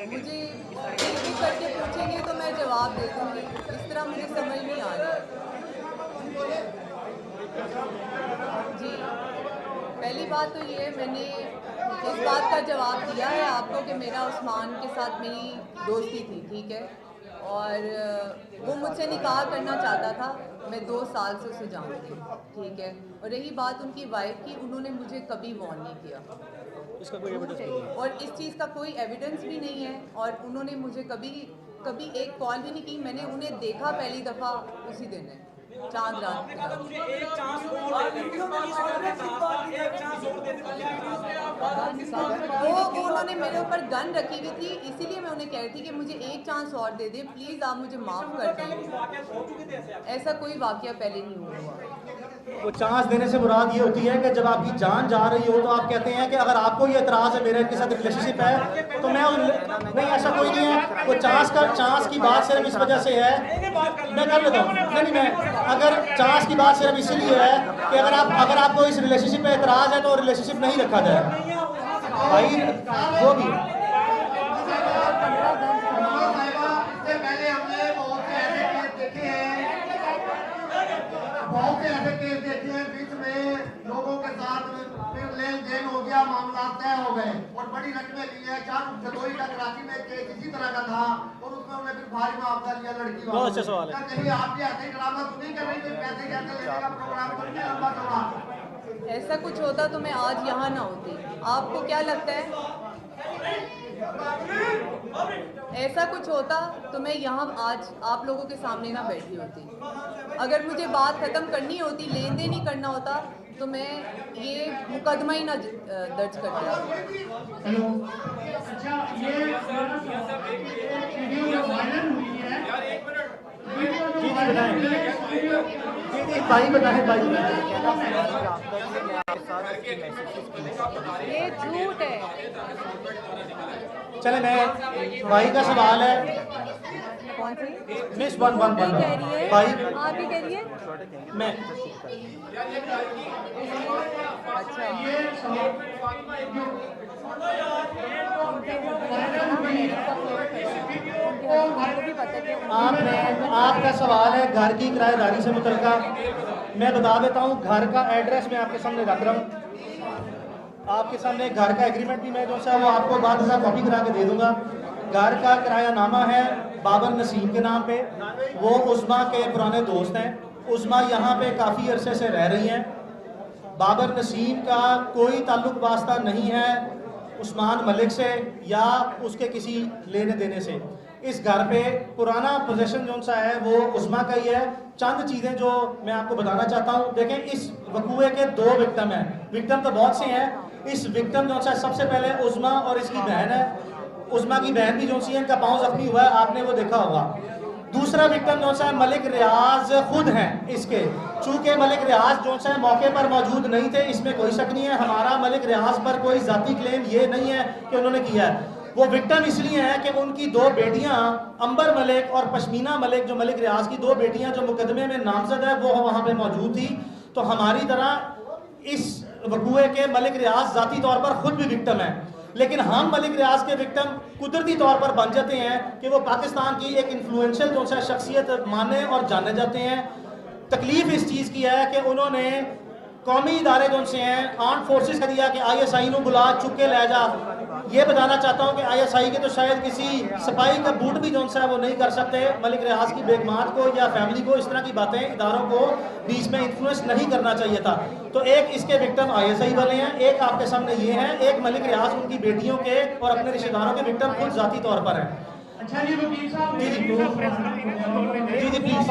मुझे एक करके पूछेंगे तो मैं जवाब दे दूँगी, इस तरह मुझे समझ नहीं आ रहा है। जी, पहली बात तो ये मैंने इस बात का जवाब दिया है आपको कि मेरा उस्मान के साथ मेरी दोस्ती थी, ठीक है? और वो मुझसे निकाह करना चाहता था, मैं 2 साल से उसे जानती हूँ, ठीक है? और रही बात उनकी वाइफ़ की, उन्होंने मुझे कभी वार्न नहीं किया। इसका कोई एविडेंस नहीं है और इस चीज़ का कोई एविडेंस भी नहीं है और उन्होंने मुझे कभी कभी एक कॉल भी नहीं की। मैंने उन्हें देखा पहली दफ़ा उसी दिन है, चाँद रात के रात। वो उन्होंने मेरे ऊपर गन रखी हुई थी, इसीलिए मैं उन्हें कह रही थी कि मुझे एक चांस और दे दें, प्लीज़ आप मुझे माफ़ कर दें। ऐसा कोई वाक़या पहले नहीं हुआ। वो चांस देने से मुराद ये होती है कि जब आपकी जान जा रही हो तो आप कहते हैं कि अगर आपको ये एतराज़ है मेरे के साथ रिलेशनशिप है तो मैं नहीं, ऐसा कोई नहीं है। वो चांस की बात सिर्फ इस वजह से है, मैं कर लेता हूँ, नहीं मैं, अगर चांस की बात सिर्फ इसीलिए है कि अगर आपको इस रिलेशनशिप पे एतराज़ है तो रिलेशनशिप नहीं रखा जाए भाई, वो भी बहुत से ऐसे केस देखे हैं बीच में लोगों के साथ फिर लेन देन हो गया, मामला तय हो गए और बड़ी रकमें ली है। जदोई का कराची में केस इसी तरह का था और उसमें उन्हें फिर भारी मुआवजा लिया लड़की वालों। बहुत अच्छा सवाल है। कहीं आप भी ऐसे ही ड्रामा तो नहीं कर रही, कोई पैसे कैसे लेने का प्रोग्राम तो नहीं लंबा चौड़ा? ऐसा कुछ होता तो मैं आज यहाँ ना होती। आपको क्या लगता है ऐसा कुछ होता तो मैं यहाँ आज आप लोगों के सामने ना बैठी होती? अगर मुझे बात ख़त्म करनी होती, लेन देन ही करना होता तो मैं ये मुकदमा ही ना दर्ज करता। हेलो, अच्छा ये वीडियो जो वायरल हुई है, जी भाई बताएं ये झूठ है। चले, मैं भाई का सवाल है। कौन सी मिस वन कह रही है? भाई आप ही कह रही है? मैं अच्छा, आपका सवाल है घर की किराएदारी से मुतल्लिका। मैं बता देता हूँ, घर का एड्रेस मैं आपके सामने रख रहा हूँ, आपके सामने घर का एग्रीमेंट भी मैं जो सा वो आपको बाद में कॉपी करा के दे दूंगा। घर का किरायानामा है बाबर नसीम के नाम पे, वो उस्मा के पुराने दोस्त हैं। उस्मा यहाँ पे काफ़ी अरसे से रह रही हैं। बाबर नसीम का कोई ताल्लुक वास्ता नहीं है उस्मान मलिक से या उसके किसी लेने देने से। इस घर पे पुराना पोजेशन जो सा है वो उस्मा का ही है। चंद चीज़ें जो मैं आपको बताना चाहता हूँ, देखें इस वकूए के 2 विक्टिम हैं, विक्टिम तो बहुत से हैं। इस विक्टिम जो सा सबसे पहले उस्मा और इसकी बहन है। उस्मा की बहन भी जो सी है, इनका पाँव जख्मी हुआ है, आपने वो देखा होगा। दूसरा विक्टिम जो सा मलिक रियाज खुद हैं इसके। चूंकि मलिक रियाज जो सा मौके पर मौजूद नहीं थे, इसमें कोई शक नहीं है। हमारा मलिक रियाज पर कोई जाती क्लेम ये नहीं है कि उन्होंने किया है। वो विक्टिम इसलिए है कि उनकी 2 बेटियां अंबर मलिक और पश्मीना मलिक, जो मलिक रियाज की 2 बेटियां जो मुकदमे में नामजद है, वो वहाँ पे मौजूद थी। तो हमारी तरह इस वकूए के मलिक रियाज जाती तौर पर खुद भी विक्टिम है, लेकिन हम मलिक रियाज के विक्टिम कुदरती तौर पर बन जाते हैं कि वो पाकिस्तान की एक इन्फ्लुएंशियल जो सा शख्सियत माने और जाने जाते हैं। तकलीफ इस चीज़ की है कि उन्होंने कौमी इदारे जो से हैं आर्म फोर्सेस का दिया कि ISI को बुला चुक के ले जा। ये बताना चाहता हूँ कि ISI के तो शायद किसी सिपाही का बूट भी जो सा है वो नहीं कर सकते। मलिक रियाज की बेगमात को या फैमिली को इस तरह की बातें इदारों को बीच में इन्फ्लुएंस नहीं करना चाहिए था। तो एक इसके विक्टिम ISI वाले हैं, एक आपके सामने ये हैं, एक मलिक रियाज उनकी बेटियों के और अपने रिश्तेदारों के विक्टिम खुद जाती तौर पर हैं। अच्छा जी वकील साहब, जी प्लीज।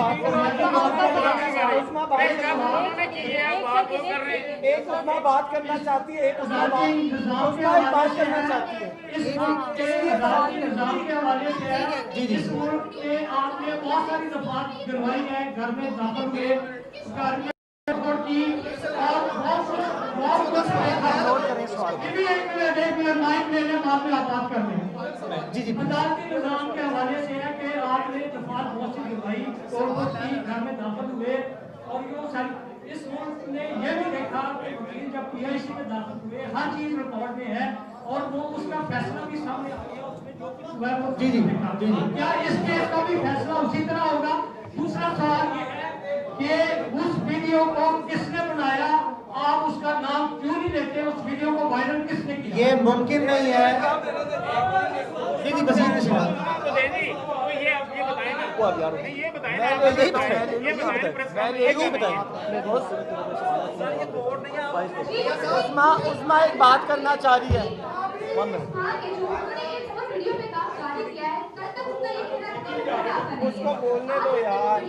एक उस्मा बात करना चाहती है, एक उस्मा बात करना चाहती है। जी आपने बहुत सारी दफात करवाई है, घर में दाखिल हुए, घर में की और बहुत कुछ बात करते हैं। जी अदालती निज़ाम के हवाले से है कि आपने दफात बहुत सी करवाई, कोर्ट की, घर में दाखिल हुए और इस मुल्क ने यह भी देखा कि वकील जब PIC में दाखिल हुए, हर चीज़ रिकॉर्ड में है और वो उसका फैसला भी सामने आ गया उसमें जो कुछ हुआ है वो जी जी जी जी क्या इस केस का भी फैसला उसी तरह होगा? दूसरा सवाल ये है कि उस वीडियो को किसने बनाया, आप उसका नाम क्यों नहीं लेते, उस वीडियो को वायरल किसने किया? ये मुमकिन नहीं है। जी जी बसीर तो ये बताएं ना, वो अब यार ये बताएं ना, यही बताएं उस्मा एक बात करना चाह रही है। उसको बोलने दो यार।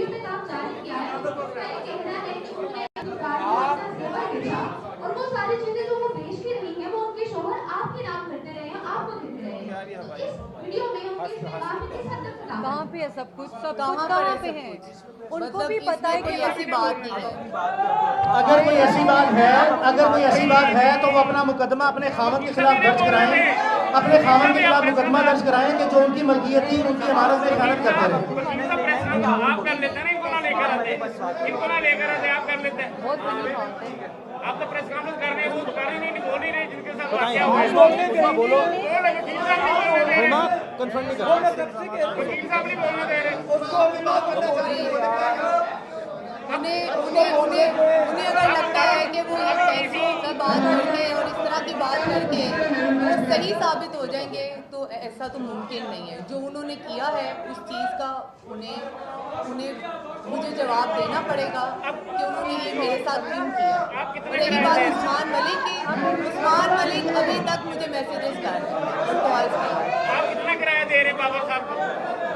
और वो सारी चीजें जो वो बेच के रही है वो उनके शोहर आपके नाम करते रहे हैं, आपको देते रहे हैं। तो इस वीडियो में उनके इस्तेमाल में किस हद तक खराब कहाँ पे है सब कुछ, सब कहाँ पे है? उनको भी पता है कि ऐसी बात नहीं है। अगर कोई ऐसी बात है, अगर कोई ऐसी बात है तो वो अपना मुकदमा अपने खामन के खिलाफ दर्ज कराएं, अपने खामन के खिलाफ मुकदमा दर्ज कराएं कि जो उनकी मलकियत थी उनकी इमारत में खयानत करते रहे। आप कर लेते हैं, इनको ना लेकर आते, आप कर लेते हैं। बहुत बड़ी बात है। आप तो प्रेस कॉन्फ्रेंस कर रहे हैं, वो कर ही नहीं, बोल ही रहे जिनके साथ वाकया हुआ है। बोलो वकील साहब नहीं बोलने दे रहे, कन्फर्म नहीं कर वकील साहब नहीं बोलने दे रहे। उन्हें अगर लगता है कि वो ये पैसों का बात करके और इस तरह की बात करके वो सही साबित हो जाएंगे, तो ऐसा तो मुमकिन नहीं है। जो उन्होंने किया है उस चीज़ का उन्हें मुझे जवाब देना पड़ेगा कि उन्होंने ये मेरे साथ क्यों किया। रही बात उस्मान मलिक की, उस्मान मलिक अभी तक मुझे मैसेजेस कर रहे हैं, कॉल्स कर रहे हैं। आप कितना किराया दे रहे बाबर साहब को?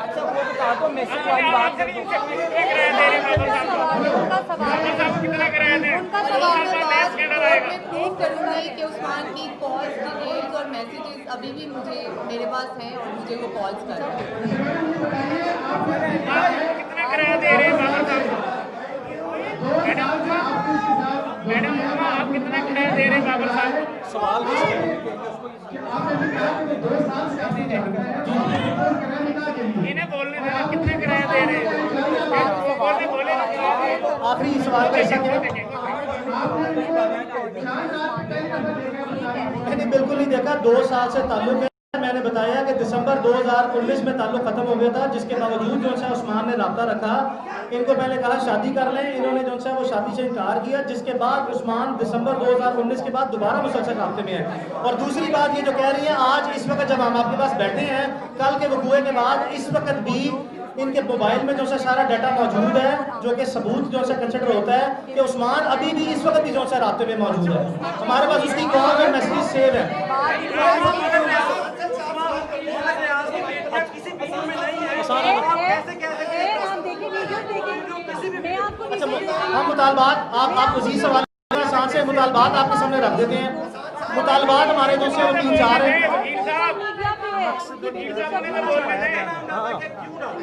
अच्छा वो बता दो मैसेज वाली बात कर दो। कितना किराया दे रहे बाबर साहब को? उनका सवाल बाबर साहब को कितना किराया दे? उनका और सवाल एक है। बात मैं प्रूव करूंगी कि उस्मान की कॉल्स, डिटेल्स और मैसेजेस अभी भी मेरे पास हैं और मुझे वो कॉल्स कर रहे हैं। कितना किराया दे रहे बाबर साहब को? मैडम आप कितना किराया दे रहे बाबर साहब को? सवाल इन्हें बोलने देना, कितना किराया दे रहे हैं? बोले आखिरी सवाल का हिस्सा क्या है? मैंने बिल्कुल नहीं देखा, 2 साल से ताल्लुक है। मैंने बताया कि दिसंबर 2019 में ताल्लुक खत्म हो गया था, जिसके बावजूद जो है उस्मान ने राब्ता रखा। इनको मैंने कहा शादी कर लें, इन्होंने जो है वो शादी से इनकार किया, जिसके बाद उस्मान दिसंबर 2019 के बाद दोबारा मुसलसल राब्ते में है। और दूसरी बात ये जो कह रही है, आज इस वक्त जब हम आपके पास बैठे हैं, कल के वकूए के बाद इस वक्त भी इनके मोबाइल में जो है सारा डाटा मौजूद है, जो कि सबूत जो है कंसिडर होता है कि उस्मान अभी भी इस वक्त भी जो है राब्ते में मौजूद है। हमारे पास उसकी कॉल और मैसेज सेव है। हम मुतालबात आप उसी सवाल से मुतालबात आपके सामने रख देते हैं। मुतालबात हमारे जो से 3-4 हैं,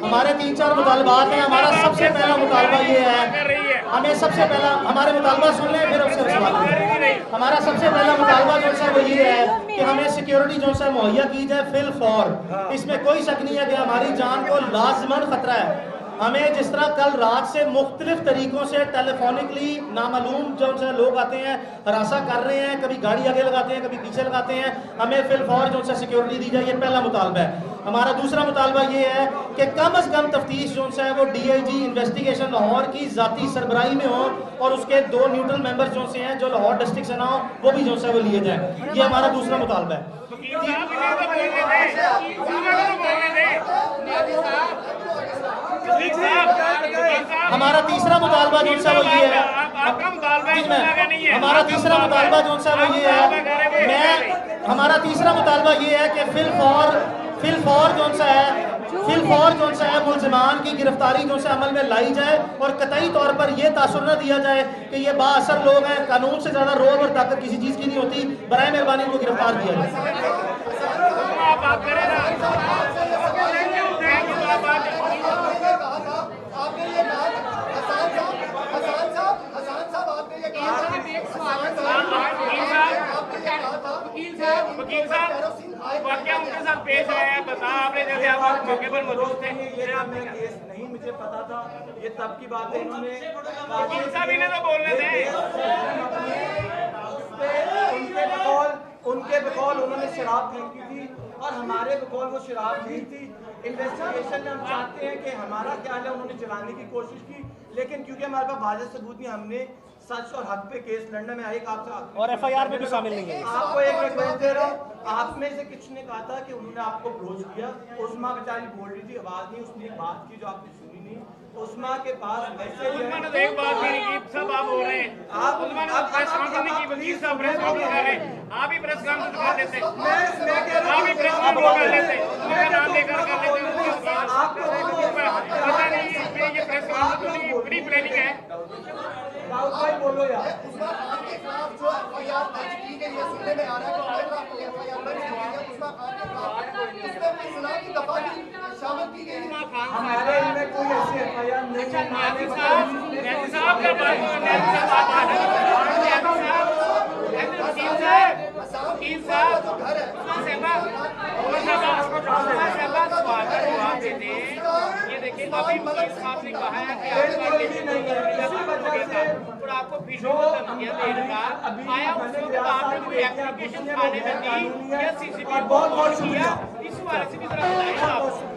हमारे 3-4 मुतालबात हैं। हमारा सबसे पहला मुतालबा ये है, हमें सबसे पहला हमारे मुतालबा सुन लें फिर उससे सवाल करें। हमारा सबसे पहला मुतालबा जो है वो ये है कि हमें सिक्योरिटी जो है मुहैया की जाए फिल फॉर। इसमें कोई शक नहीं है कि हमारी जान को लाजमन खतरा है। हमें जिस तरह कल रात से मुख्तलिफ तरीकों से टेलीफोनिकली नामालूम जो से लोग आते हैं, हरासा कर रहे हैं, कभी गाड़ी आगे लगाते हैं, कभी पीछे लगाते हैं, हमें फिल फौर जो से सिक्योरिटी दी जाए, ये पहला मुतालबा है। हमारा दूसरा मुतालबा ये है कि कम अज़ कम तफ्तीश जो है वो DIG इन्वेस्टिगेशन लाहौर की ज़ाती सरबराही में हो और उसके 2 न्यूट्रल मेंबर जो से हैं जो लाहौर डिस्ट्रिक्ट से ना हो, वो भी जो है वो लिए जाए। ये हमारा दूसरा मुतालबा है। हमारा तीसरा मुतालबा जो है वो ये है, हमारा तीसरा मुतालबा जो है वो ये है, हमारा तीसरा मुतालबा ये है कि फिल फौर जो है मुल्ज़िमान की गिरफ्तारी जो है अमल में लाई जाए और कतई तौर पर यह तासुर न दिया जाए कि ये बाअसर लोग हैं, कानून से ज़्यादा रोब और ताकत किसी चीज़ की नहीं होती। बराए मेहरबानी को गिरफ्तार किया जाए। आपने ये कहा हसन साहब आपने ये कहा वकील साहब वाकया उनके साथ पेश आया है, बता आपने जैसे आप मौके पर मौजूद थे। ये केस नहीं मुझे पता था, ये तब की बात है। इन्होंने वकील साहब इन्हें तो बोलने थे। उनके कॉल उनके बकौल उन्होंने शराब फेंकी थी और हमारे बकौल वो शराब नहीं थी। इन्वेस्टिगेशन में हम चाहते हैं कि हमारा क्या है, उन्होंने चलाने की कोशिश की, लेकिन क्योंकि हमारे पास वाज़ेह सबूत नहीं, हमने सच और हक पे केस लड़ने में एक आपसे और FIR में भी शामिल नहीं है। आपको एक रिक्वेस्ट दे रहा हूँ, आप में से किसी ने कहा था कि उन्होंने आपको अप्रोच किया, उस्मा बेचारी बोल रही थी, आवाज नहीं, उसने एक बात की जो आपने सुनी नहीं। उस्मा के पास मैसेज है, तो एक बात भी नहीं की, सब आप बोल रहे हैं। आप प्रेस कॉन्फ्रेंस नहीं की, वकील साहब प्रेस कॉन्फ्रेंस कर रहे हैं, आप ही प्रेस कॉन्फ्रेंस कर लेते, मैं कह रहा आप हूँ ही प्रेस कॉन्फ्रेंस कर लेते, उनका नाम लेकर कर लेते। आपको पता नहीं इसमें ये प्रेस कॉन्फ्रेंस की बड़ी प्लानिंग है। राउत भाई बोलो यार। खान के खिलाफ जो FIR दर्ज की गई है, सुनने में आ रहा है कि FIR दर्ज की गई है उस्मा खान के खिलाफ, उसमें कोई सलाह की दफा भी शामिल की गई है। हमारे इनमें कोई ऐसी FIR नहीं है। न्याजी साहब का बात वकील साहब ये देखिए, अभी वकील साहब ने कहा है कि और आपको वीडियो धमकियां देगा आया, उसके बाद आपने कोई एप्लीकेशन थाने में दी या CCTV बहुत बहुत शुक्रिया। इस बारे से भी जरा बताइए आप।